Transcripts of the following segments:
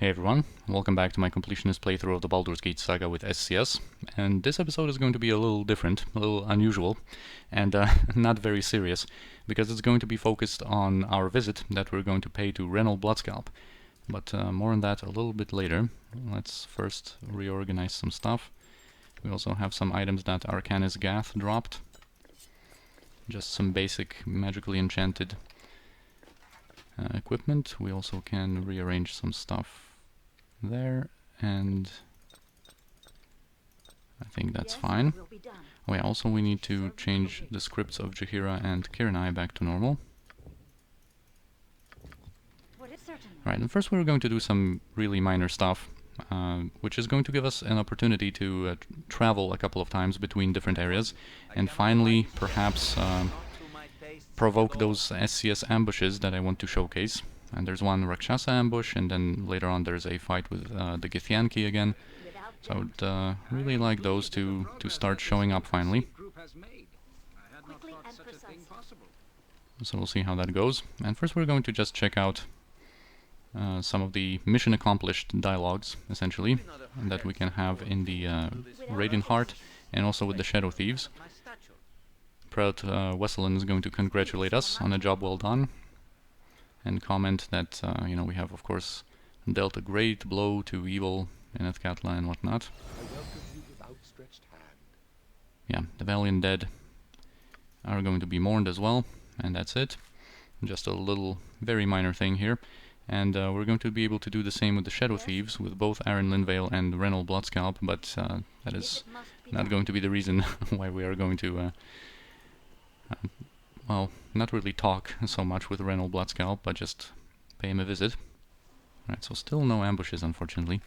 Hey everyone, welcome back to my completionist playthrough of the Baldur's Gate Saga with SCS, and this episode is going to be a little different, a little unusual, and not very serious, because it's going to be focused on our visit that we're going to pay to Renal Bloodscalp. But more on that a little bit later. Let's first reorganize some stuff. We also have some items that Arcanis Gath dropped. Just some basic magically enchanted equipment. We also can rearrange some stuff there, and I think that's fine. Oh yeah, also we need to change the scripts of Jaheira and Kiranai back to normal. Right, and first we're going to do some really minor stuff, which is going to give us an opportunity to travel a couple of times between different areas, and finally perhaps provoke those SCS ambushes that I want to showcase. And there's one Rakshasa ambush, and then later on there's a fight with the Githyanki again. So I would really like those to start showing up finally. So we'll see how that goes. And first we're going to just check out some of the mission accomplished dialogues, essentially, that we can have in the Radiant Heart and also with the Shadow Thieves. Proud Wesselan is going to congratulate us on a job well done, and comment that, you know, we have, of course, dealt a great blow to evil in Athkatla and whatnot. Yeah, the valiant dead are going to be mourned as well, and that's it. Just a little, very minor thing here. And we're going to be able to do the same with the Shadow Thieves, with both Aaron Linvale and Renal Bloodscalp, but that is not going to be the reason why we are going to well, not really talk so much with Renal Bloodscalp, but just pay him a visit. Right, so still no ambushes, unfortunately.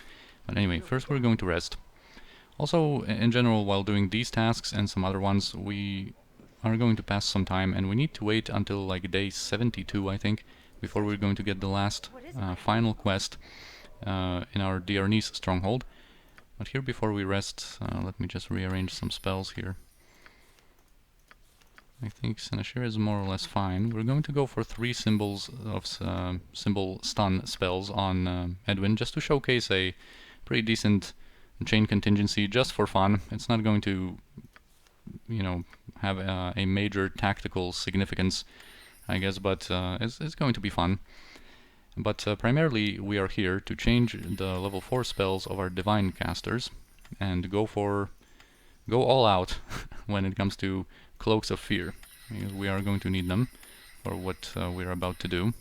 But anyway, first we're going to rest. Also, in general, while doing these tasks and some other ones, we are going to pass some time, and we need to wait until like day 72, I think, before we're going to get the last final quest in our Diarnis stronghold. But here, before we rest, let me just rearrange some spells here. I think Senashir is more or less fine. We're going to go for 3 symbols of symbol stun spells on Edwin, just to showcase a pretty decent chain contingency, just for fun. It's not going to, you know, have a major tactical significance, I guess, but it's going to be fun. But primarily we are here to change the level 4 spells of our divine casters and go all out when it comes to Cloaks of Fear, because we are going to need them for what we're about to do.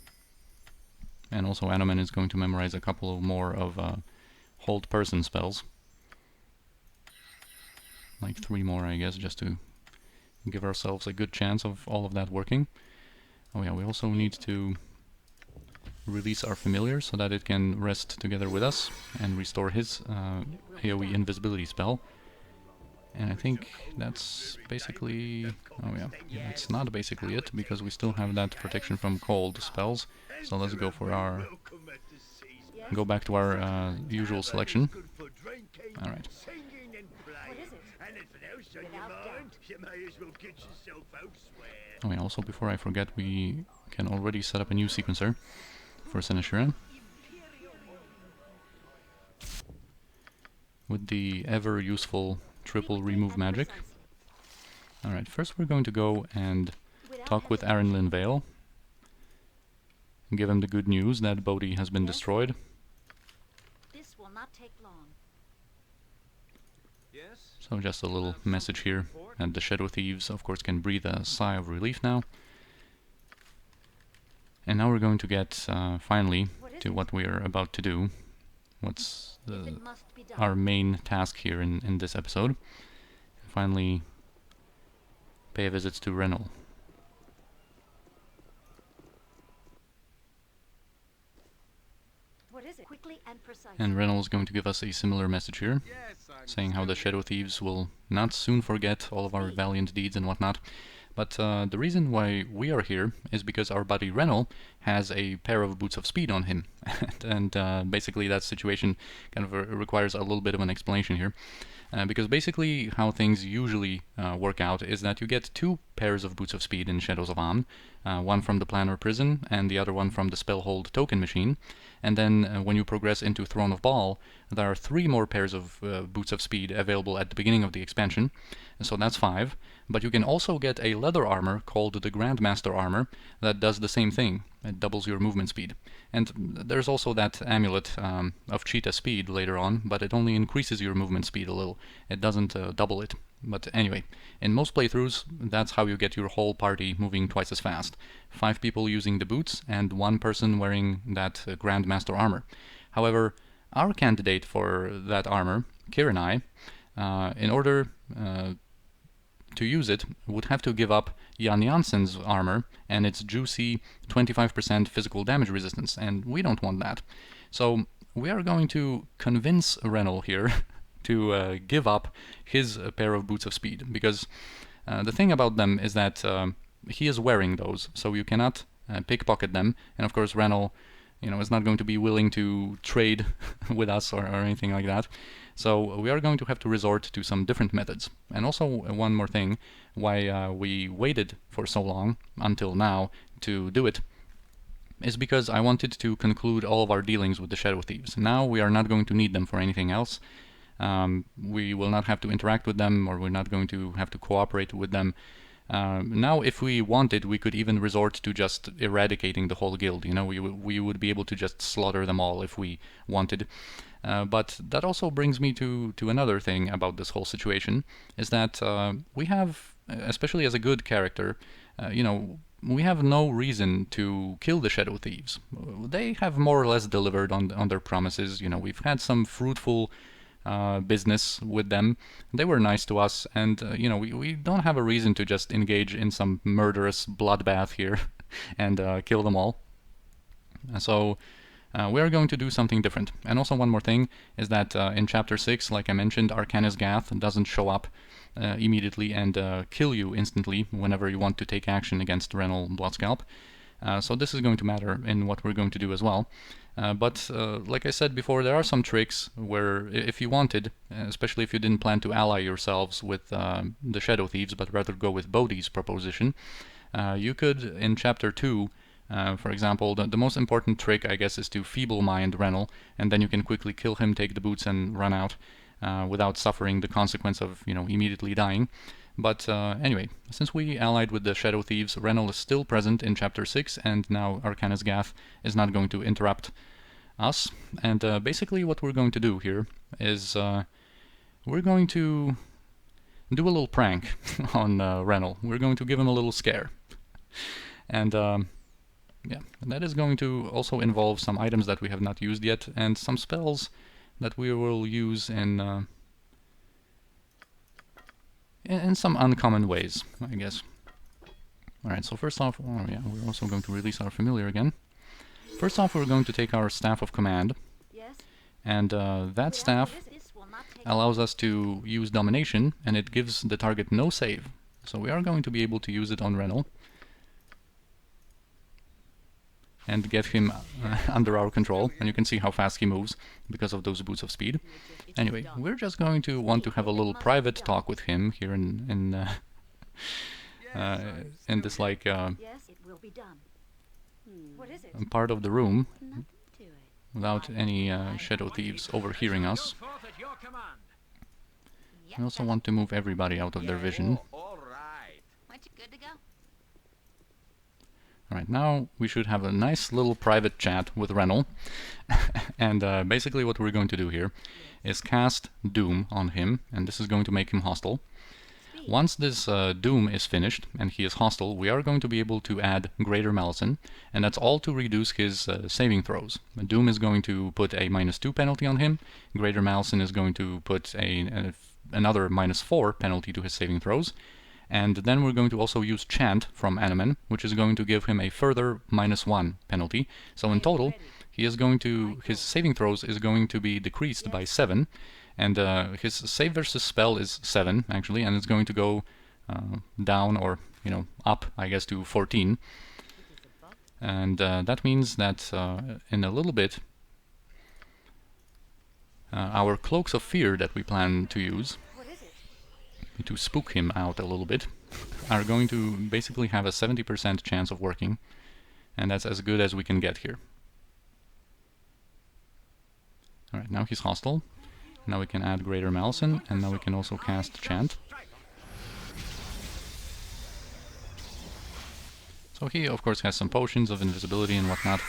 And also Anomen is going to memorize a couple more of Hold Person spells. Like 3 more, I guess, just to give ourselves a good chance of all of that working. Oh yeah, we also need to release our familiar so that it can rest together with us and restore his AoE invisibility spell. And I think that's basically... oh yeah, it's not basically it, because we still have that protection from cold spells. So let's go for our... go back to our usual selection. Alright. Oh yeah, also before I forget, we can already set up a new sequencer for Senashira with the ever useful triple remove magic. Alright, first we're going to go and talk with Aaron Linvale and give him the good news that Bodhi has been destroyed. This will not take long. So just a little message here, and the Shadow Thieves of course can breathe a sigh of relief now. And now we're going to get finally to what we are about to do. What's our main task here in this episode. Finally pay a visit to Renal. And Renal is going to give us a similar message here, saying how the Shadow Thieves will not soon forget all of our valiant deeds and whatnot. But the reason why we are here is because our buddy Renal has a pair of boots of speed on him. And basically that situation kind of requires a little bit of an explanation here. Because basically how things usually work out is that you get 2 pairs of boots of speed in Shadows of Amn, one from the Planner Prison and the other one from the Spellhold Token Machine. And then when you progress into Throne of Baal, there are 3 more pairs of Boots of Speed available at the beginning of the expansion, so that's 5. But you can also get a leather armor called the Grandmaster Armor that does the same thing. It doubles your movement speed. And there's also that amulet of Cheetah Speed later on, but it only increases your movement speed a little. It doesn't double it. But anyway, in most playthroughs, that's how you get your whole party moving twice as fast. 5 people using the boots and 1 person wearing that Grandmaster armor. However, our candidate for that armor, Kiranai, in order to use it, would have to give up Jan Janssen's armor and its juicy 25% physical damage resistance, and we don't want that. So we are going to convince Renal here to give up his pair of Boots of Speed, because the thing about them is that he is wearing those, so you cannot pickpocket them, and of course Renal, is not going to be willing to trade with us or anything like that. So we are going to have to resort to some different methods. And also one more thing, why we waited for so long until now to do it, is because I wanted to conclude all of our dealings with the Shadow Thieves. Now we are not going to need them for anything else. We will not have to interact with them, or we're not going to have to cooperate with them. Now, if we wanted, we could even resort to just eradicating the whole guild. We would be able to just slaughter them all if we wanted. But that also brings me to another thing about this whole situation, is that we have, especially as a good character, we have no reason to kill the Shadow Thieves. They have more or less delivered on their promises. We've had some fruitful business with them. They were nice to us, and we don't have a reason to just engage in some murderous bloodbath here and kill them all. So we are going to do something different. And also one more thing is that in Chapter 6, like I mentioned, Arcanis Gath doesn't show up immediately and kill you instantly whenever you want to take action against Renal Bloodscalp. So this is going to matter in what we're going to do as well. But like I said before, there are some tricks where, if you wanted, especially if you didn't plan to ally yourselves with the Shadow Thieves, but rather go with Bodhi's proposition, you could, in Chapter 2, for example, the most important trick, I guess, is to feeble-mind Renal, and then you can quickly kill him, take the boots, and run out without suffering the consequence of, immediately dying. But anyway, since we allied with the Shadow Thieves, Renal is still present in Chapter 6, and now Arcanis Gath is not going to interrupt us. And basically what we're going to do here is we're going to do a little prank on Renal. We're going to give him a little scare. And yeah, that is going to also involve some items that we have not used yet, and some spells that we will use in some uncommon ways, I guess. Alright, so first off, oh yeah, we're also going to release our familiar again. First off, we're going to take our Staff of Command, and that staff allows us to use Domination, and it gives the target no save. So we are going to be able to use it on Renal and get him under our control, and you can see how fast he moves because of those Boots of Speed. Anyway, we're just going to want to have a little private talk with him here in this part of the room, without any Shadow Thieves overhearing us. I also want to move everybody out of their vision. Alright, now we should have a nice little private chat with Renal. And basically what we're going to do here is cast Doom on him, and this is going to make him hostile. Once this Doom is finished and he is hostile, we are going to be able to add Greater Malison, and that's all to reduce his saving throws. Doom is going to put a -2 penalty on him, Greater Malison is going to put another -4 penalty to his saving throws, and then we're going to also use Chant from Anomen, which is going to give him a further -1 penalty. So in total, his saving throws is going to be decreased by 7, and his save versus spell is 7 actually, and it's going to go down, or up, I guess, to 14. And that means that in a little bit, our Cloaks of Fear that we plan to use to spook him out a little bit are going to basically have a 70% chance of working, and that's as good as we can get here. Alright, now he's hostile. Now we can add Greater Malison, and now we can also cast Chant. So he, of course, has some potions of invisibility and whatnot.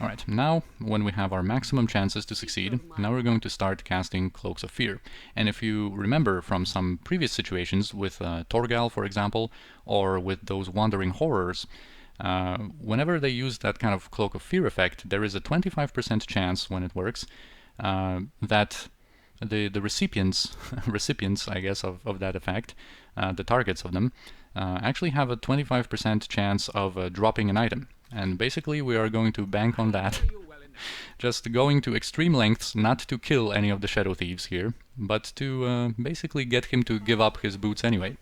Alright, now, when we have our maximum chances to succeed, now we're going to start casting Cloaks of Fear. And if you remember from some previous situations, with Torgal, for example, or with those Wandering Horrors, whenever they use that kind of Cloak of Fear effect, there is a 25% chance, when it works, that the recipients, I guess, of that effect, the targets of them, actually have a 25% chance of dropping an item. And basically we are going to bank on that, just going to extreme lengths not to kill any of the Shadow Thieves here, but to basically get him to give up his boots anyway.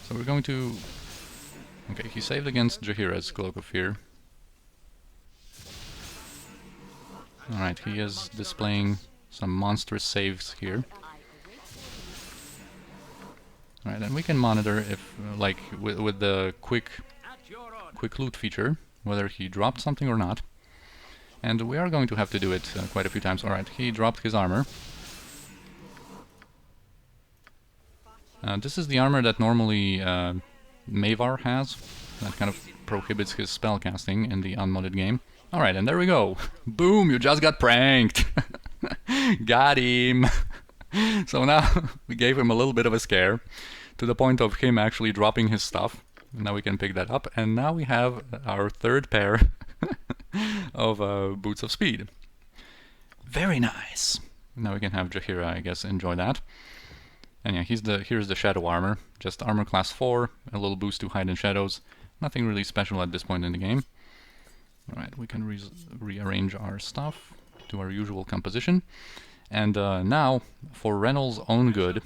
So we're going to... Okay, he saved against Jaheira's Cloak of Fear. Alright, he is displaying some monstrous saves here. Alright, and we can monitor if, like, with the quick loot feature, whether he dropped something or not. And we are going to have to do it quite a few times. Alright, he dropped his armor. This is the armor that normally Mavar has. That kind of prohibits his spellcasting in the unmodded game. Alright, and there we go. Boom, you just got pranked. Got him. So now we gave him a little bit of a scare, to the point of him actually dropping his stuff. Now we can pick that up, and now we have our third pair of Boots of Speed. Very nice. Now we can have Jaheira, I guess, enjoy that. And yeah, here's the Shadow Armor. Just Armor Class 4, a little boost to hide in shadows. Nothing really special at this point in the game. Alright, we can rearrange our stuff to our usual composition. And now, for Renal's own good,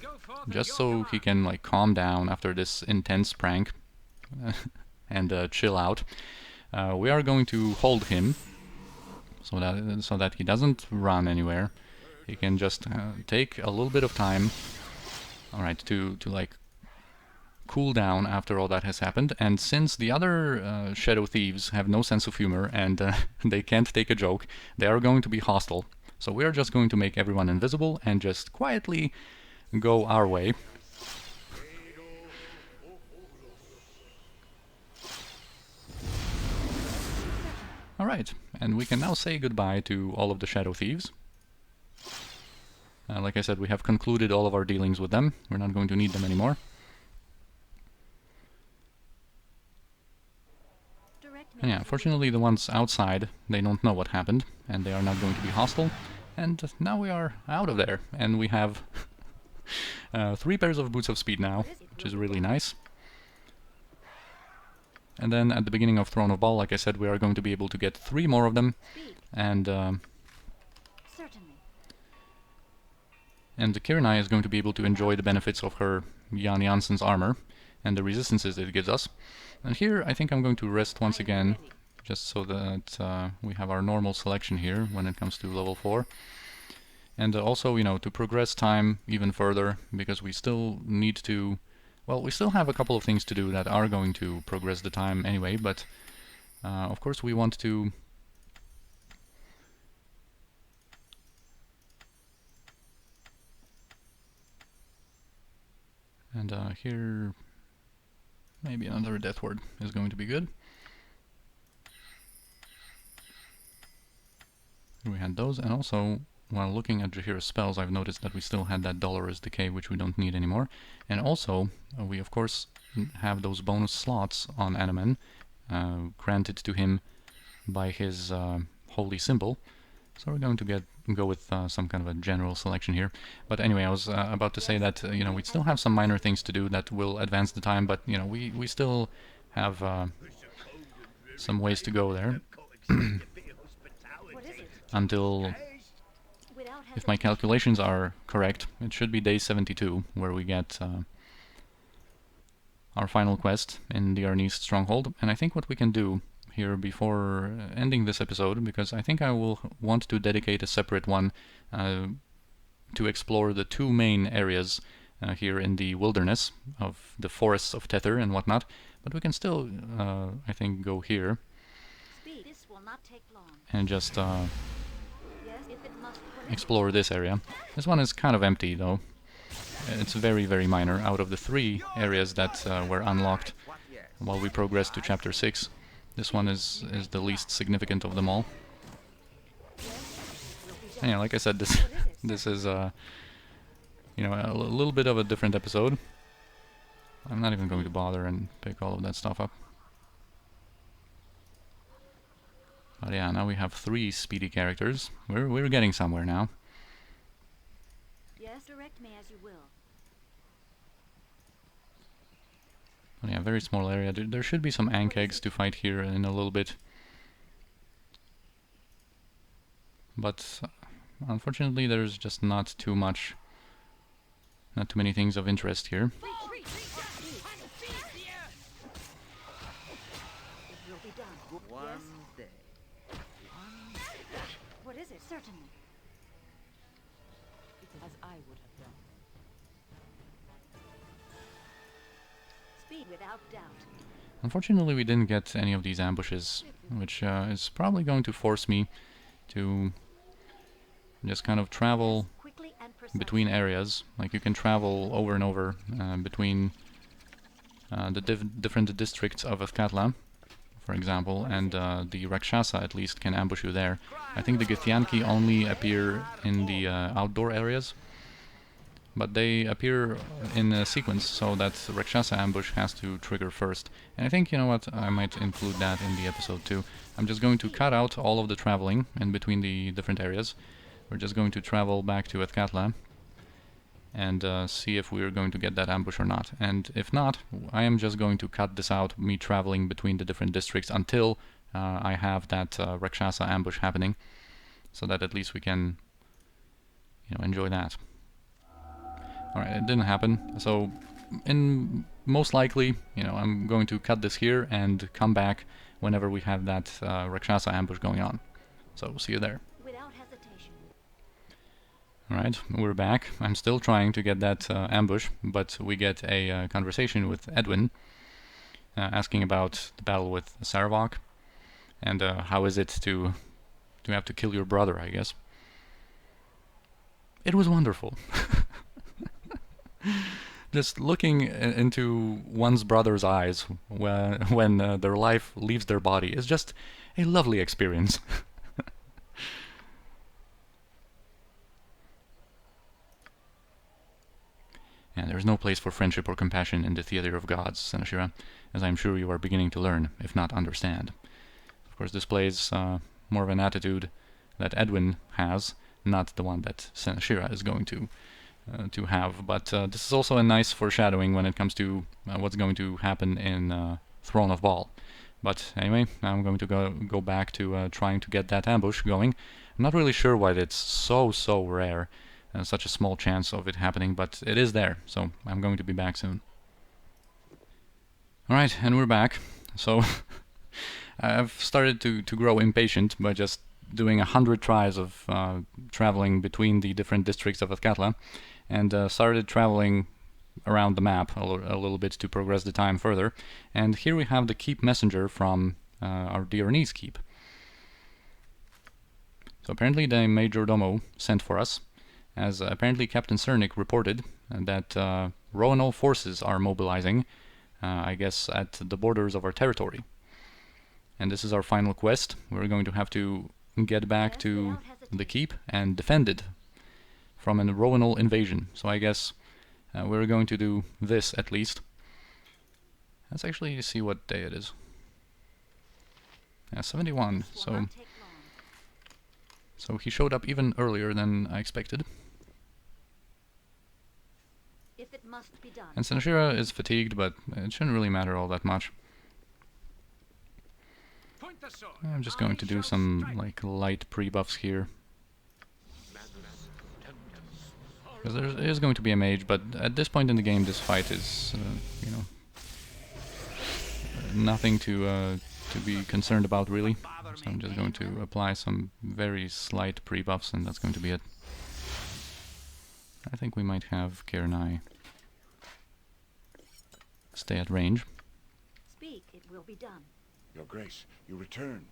just so he can like calm down after this intense prank and chill out, we are going to hold him so that he doesn't run anywhere. He can just take a little bit of time, alright, to like cool down after all that has happened. And since the other Shadow Thieves have no sense of humor and they can't take a joke, they are going to be hostile. So we are just going to make everyone invisible and just quietly go our way. Alright, and we can now say goodbye to all of the Shadow Thieves. Like I said, we have concluded all of our dealings with them. We're not going to need them anymore. And yeah, fortunately the ones outside, they don't know what happened, and they are not going to be hostile. And now we are out of there, and we have 3 pairs of Boots of Speed now, which is really nice. And then at the beginning of Throne of Ball, like I said, we are going to be able to get 3 more of them, and Kirinai is going to be able to enjoy the benefits of her Jan Jansen's armor, and the resistances it gives us. And here I think I'm going to rest once again, just so that we have our normal selection here when it comes to level 4. And also, you know, to progress time even further, because we still need to... Well, we still have a couple of things to do that are going to progress the time anyway, but of course we want to... And here... maybe another death word is going to be good. Here we had those, and also, while looking at Jaheira's spells, I've noticed that we still had that Dolorous Decay, which we don't need anymore. And also, we of course have those bonus slots on Anaman, granted to him by his holy symbol. So we're going to go with some kind of a general selection here. But anyway, I was about to say that you know, we still have some minor things to do that will advance the time, but you know, we still have some ways to go there. Until, if my calculations are correct, it should be day 72 where we get our final quest in the Arnis Stronghold. And I think what we can do here before ending this episode, because I think I will want to dedicate a separate one to explore the 2 main areas here in the wilderness of the forests of Tether and whatnot. But we can still, I think, go here Speed. This will not take long. and just Yes, if it must. What is it? explore this area. This one is kind of empty though. It's very, very minor. Out of the 3 areas that were unlocked while we progressed to chapter 6, this one is the least significant of them all. And yeah, like I said, this is you know, a little bit of a different episode. I'm not even going to bother and pick all of that stuff up. But yeah, now we have 3 speedy characters. We're getting somewhere now. Yes, direct me as you will. But yeah, very small area. There should be some Ankegs to fight here in a little bit. But unfortunately there's just not too many things of interest here. It will be done. Yes. What is it? Certainly. As I would have done. Speed without doubt. Unfortunately we didn't get any of these ambushes, which is probably going to force me to just kind of travel Quickly and between areas. Like you can travel over and over between the different districts of Athkatla, for example, and the Rakshasa at least can ambush you there. I think the Githyanki only appear in the outdoor areas, but they appear in a sequence, so that the Rakshasa ambush has to trigger first. And I think, you know what, I might include that in the episode too. I'm just going to cut out all of the traveling in between the different areas. We're just going to travel back to Athkatla and see if we're going to get that ambush or not. And if not, I am just going to cut this out, me traveling between the different districts until I have that Rakshasa ambush happening, so that at least we can, you know, enjoy that. Alright, it didn't happen, so most likely, you know, I'm going to cut this here and come back whenever we have that Rakshasa ambush going on. So, see you there. without hesitation. Alright, we're back. I'm still trying to get that ambush, but we get a conversation with Edwin, asking about the battle with Saravok, and how is it to have to kill your brother, I guess. It was wonderful. Just looking into one's brother's eyes when their life leaves their body is just a lovely experience. And there is no place for friendship or compassion in the theater of gods, Senashira, as I am sure you are beginning to learn, if not understand. Of course, this plays more of an attitude that Edwin has, not the one that Senashira is going to have. But this is also a nice foreshadowing when it comes to what's going to happen in Throne of Baal. But anyway, now I'm going to go back to trying to get that ambush going. I'm not really sure why it's so rare. Such a small chance of it happening, but it is there, so I'm going to be back soon. Alright, and we're back. So, I've started to grow impatient by just doing 100 tries of traveling between the different districts of Athkatla, and started traveling around the map a little bit to progress the time further. And here we have the keep messenger from our dear niece keep. So apparently the Majordomo sent for us, as apparently Captain Cernic reported that Roenall forces are mobilizing, I guess, at the borders of our territory. And this is our final quest. We're going to have to get back to the keep and defend it from a Roenall invasion. So I guess we're going to do this at least. Let's actually see what day it is. Yeah, 71. So he showed up even earlier than I expected. If it must be done. And Senashira is fatigued, but it shouldn't really matter all that much. I'm just going to do some like light pre-buffs here. Because there is going to be a mage, but at this point in the game this fight is, you know, nothing to be concerned about really. So I'm just going to apply some very slight pre-buffs and that's going to be it. I think we might have Kernai. stay at range. Speak, it will be done. Your Grace, you return.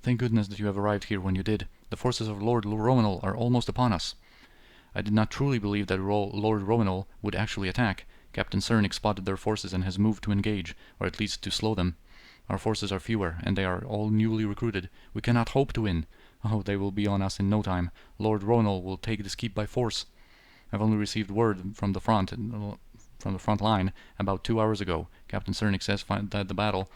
Thank goodness that you have arrived here when you did. The forces of Lord Roenall are almost upon us. I did not truly believe that Lord Roenall would actually attack. Captain Cernick spotted their forces and has moved to engage, or at least to slow them. Our forces are fewer, and they are all newly recruited. We cannot hope to win. Oh, they will be on us in no time. Lord Roenall will take this keep by force. I've only received word from the front line about 2 hours ago. Captain Cernick says that the battle...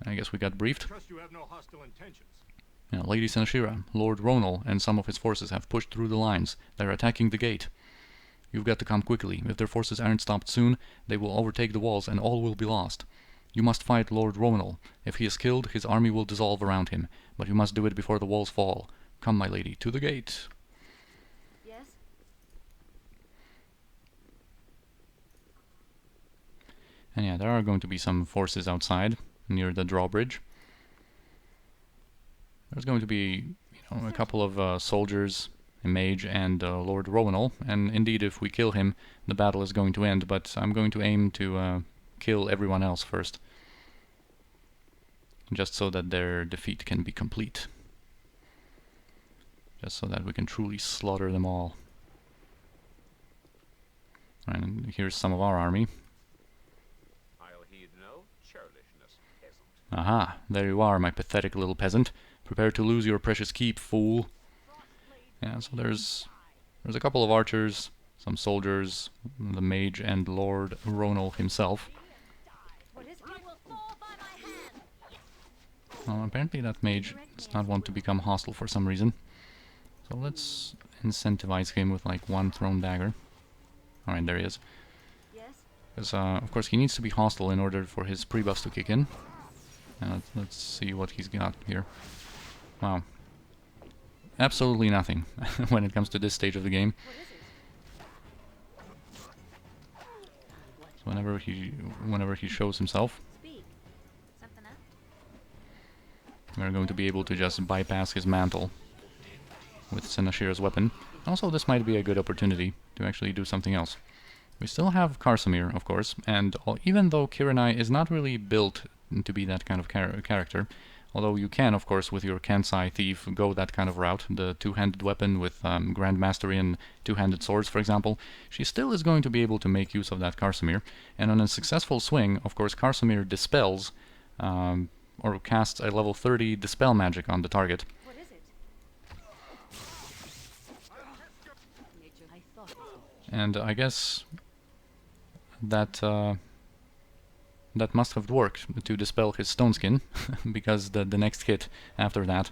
I guess we got briefed. Trust you have no hostile intentions. Yeah, Lady Senashira, Lord Roenall and some of his forces have pushed through the lines. They're attacking the gate. You've got to come quickly. If their forces aren't stopped soon, they will overtake the walls and all will be lost. You must fight Lord Roenall. If he is killed, his army will dissolve around him. But you must do it before the walls fall. Come, my lady, to the gate. Yes? And yeah, there are going to be some forces outside, near the drawbridge. There's going to be, a couple of soldiers, a mage, and Lord Roenall. And indeed, if we kill him, the battle is going to end. But I'm going to aim to kill everyone else first, just so that their defeat can be complete. Just so that we can truly slaughter them all. And here's some of our army. I'll heed no churlishness, peasant. Aha, there you are, my pathetic little peasant. Prepare to lose your precious keep, fool. Yeah, so there's a couple of archers, some soldiers, the mage, and Lord Roenall himself. What is it? You will fall by my hand. Well, apparently that mage does not want to become hostile for some reason. So let's incentivize him with like one thrown dagger. Alright, there he is. Yes? Because, of course, he needs to be hostile in order for his pre-buffs to kick in. And let's see what he's got here. Wow. Absolutely nothing when it comes to this stage of the game. What is it? So whenever he shows himself, Speak. Something up? we're going to be able to just bypass his mantle with Senashira's weapon. Also, this might be a good opportunity to actually do something else. We still have Karsamir, of course, and even though Kiranai is not really built to be that kind of character, although you can, of course, with your Kansai Thief, go that kind of route, the two-handed weapon with Grand Mastery and two-handed swords, for example, she still is going to be able to make use of that Karsamir, and on a successful swing, of course, Karsamir dispels, or casts a level 30 dispel magic on the target. What is it? Nature, I thought it was. And I guess that that must have worked to dispel his stone skin, because the next hit after that,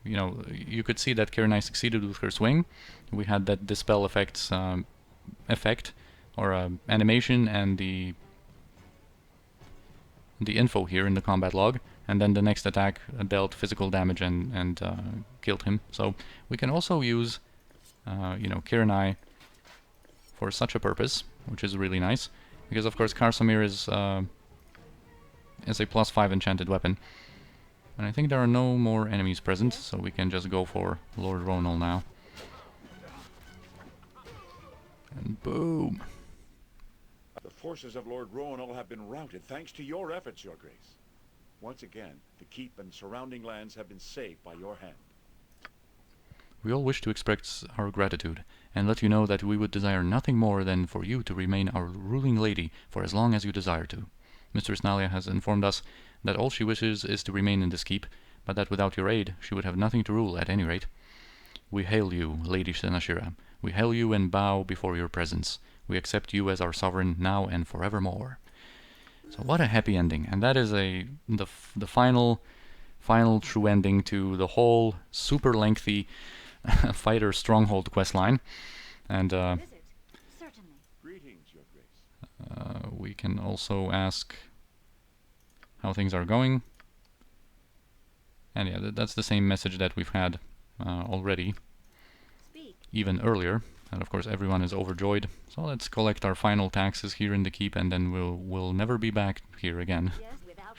you could see that Kiranai succeeded with her swing. We had that dispel effect, or animation, and the info here in the combat log, and then the next attack dealt physical damage and killed him. So we can also use, Kiranai for such a purpose, which is really nice, because of course Karsamir is a +5 enchanted weapon. And I think there are no more enemies present, so we can just go for Lord Roenall now. And boom! The forces of Lord Roenall have been routed thanks to your efforts, Your Grace. Once again, the keep and surrounding lands have been saved by your hand. We all wish to express our gratitude, and let you know that we would desire nothing more than for you to remain our ruling lady for as long as you desire to. Mistress Nalia has informed us that all she wishes is to remain in this keep, but that without your aid she would have nothing to rule at any rate. We hail you, Lady Senashira. We hail you and bow before your presence. We accept you as our sovereign now and forevermore. So what a happy ending, and that is the final true ending to the whole super lengthy fighter stronghold questline. And What is it? Certainly. Greetings, Your Grace. we can also ask how things are going. And yeah, that's the same message that we've had already, Speak. even earlier. And of course everyone is overjoyed. So let's collect our final taxes here in the keep, and then we'll never be back here again. Yes, without doubt.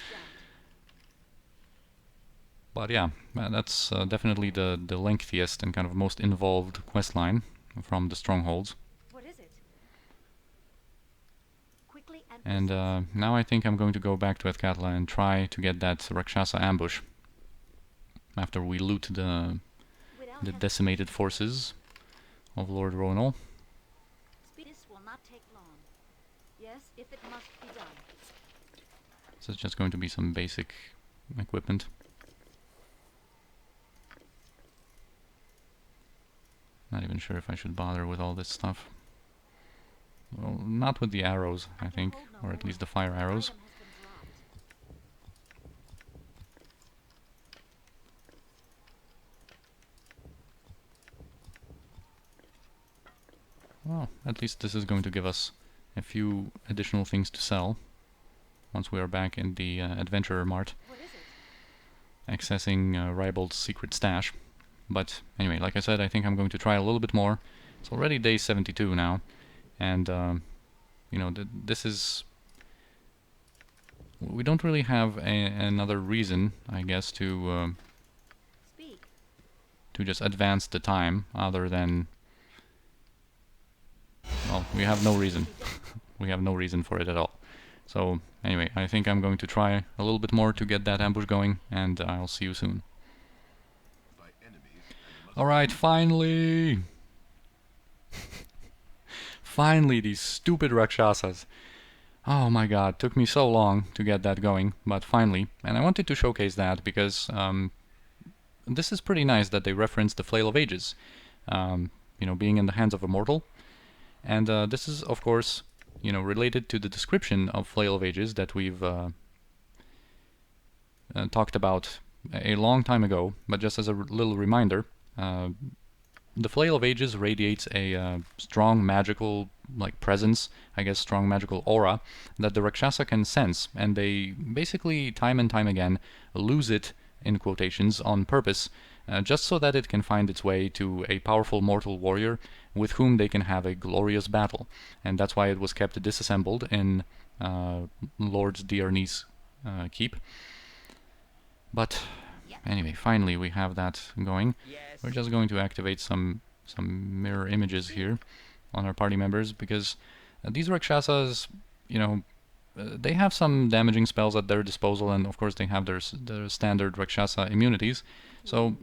But yeah, that's definitely the lengthiest and kind of most involved questline from the strongholds. What is it? And now I think I'm going to go back to Athkatla and try to get that Rakshasa ambush after we loot the decimated forces of Lord Roenall. This will not take long. Yes, if it must be done. This is just going to be some basic equipment. Not even sure if I should bother with all this stuff. Well, not with the arrows, I think, or at least the fire arrows. Item has been dropped. Well, at least this is going to give us a few additional things to sell once we are back in the Adventurer Mart, What is it? accessing Rybold's secret stash. But anyway, like I said, I think I'm going to try a little bit more. It's already day 72 now, and you know, this is... We don't really have another reason, I guess, to Speak. just advance the time other than... Well, we have no reason. We have no reason for it at all. So anyway, I think I'm going to try a little bit more to get that ambush going, and I'll see you soon. Alright, finally! Finally, these stupid Rakshasas. Oh my god, took me so long to get that going, but finally. And I wanted to showcase that because this is pretty nice that they reference the Flail of Ages, you know, being in the hands of a mortal. And this is, of course, you know, related to the description of Flail of Ages that we've talked about a long time ago, but just as a little reminder, the Flail of Ages radiates a strong magical presence, I guess strong magical aura, that the Rakshasa can sense, and they basically time and time again lose it, in quotations, on purpose, just so that it can find its way to a powerful mortal warrior with whom they can have a glorious battle. And that's why it was kept disassembled in Lord Diarne's keep. But anyway, finally we have that going. We're just going to activate some mirror images here on our party members, because these Rakshasas, you know, they have some damaging spells at their disposal, and of course they have their standard Rakshasa immunities. So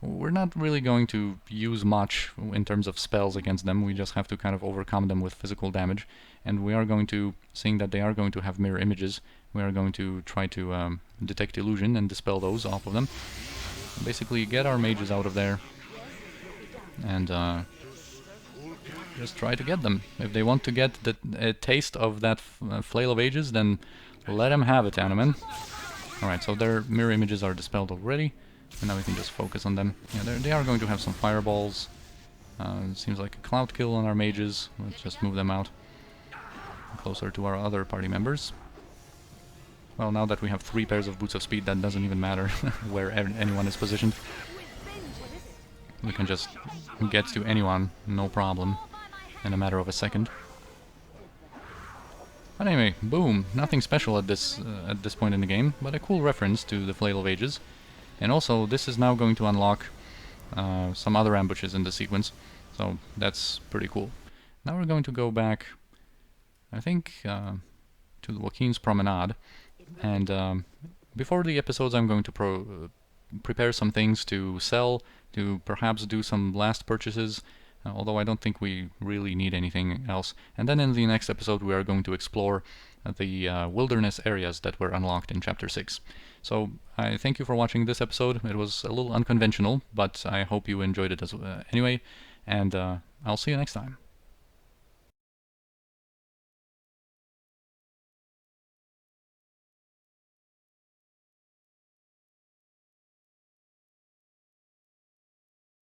we're not really going to use much in terms of spells against them. We just have to kind of overcome them with physical damage. And we are going to, seeing that they are going to have mirror images, we are going to try to detect illusion and dispel those off of them. Basically get our mages out of there and just try to get them. If they want to get a taste of that Flail of Ages, then let them have it, Animan. Alright, so their mirror images are dispelled already, and now we can just focus on them. Yeah, they are going to have some fireballs. It seems like a cloud kill on our mages. Let's just move them out closer to our other party members. Well, now that we have 3 pairs of Boots of Speed, that doesn't even matter where anyone is positioned. We can just get to anyone, no problem, in a matter of a second. But anyway, boom! Nothing special at this point in the game, but a cool reference to the Flail of Ages. And also, this is now going to unlock some other ambushes in the sequence, so that's pretty cool. Now we're going to go back, I think, to the Joaquin's Promenade, and before the episodes I'm going to prepare some things to sell, to perhaps do some last purchases, although I don't think we really need anything else. And then in the next episode we are going to explore the wilderness areas that were unlocked in Chapter 6. So I thank you for watching this episode. It was a little unconventional, but I hope you enjoyed it anyway, and I'll see you next time.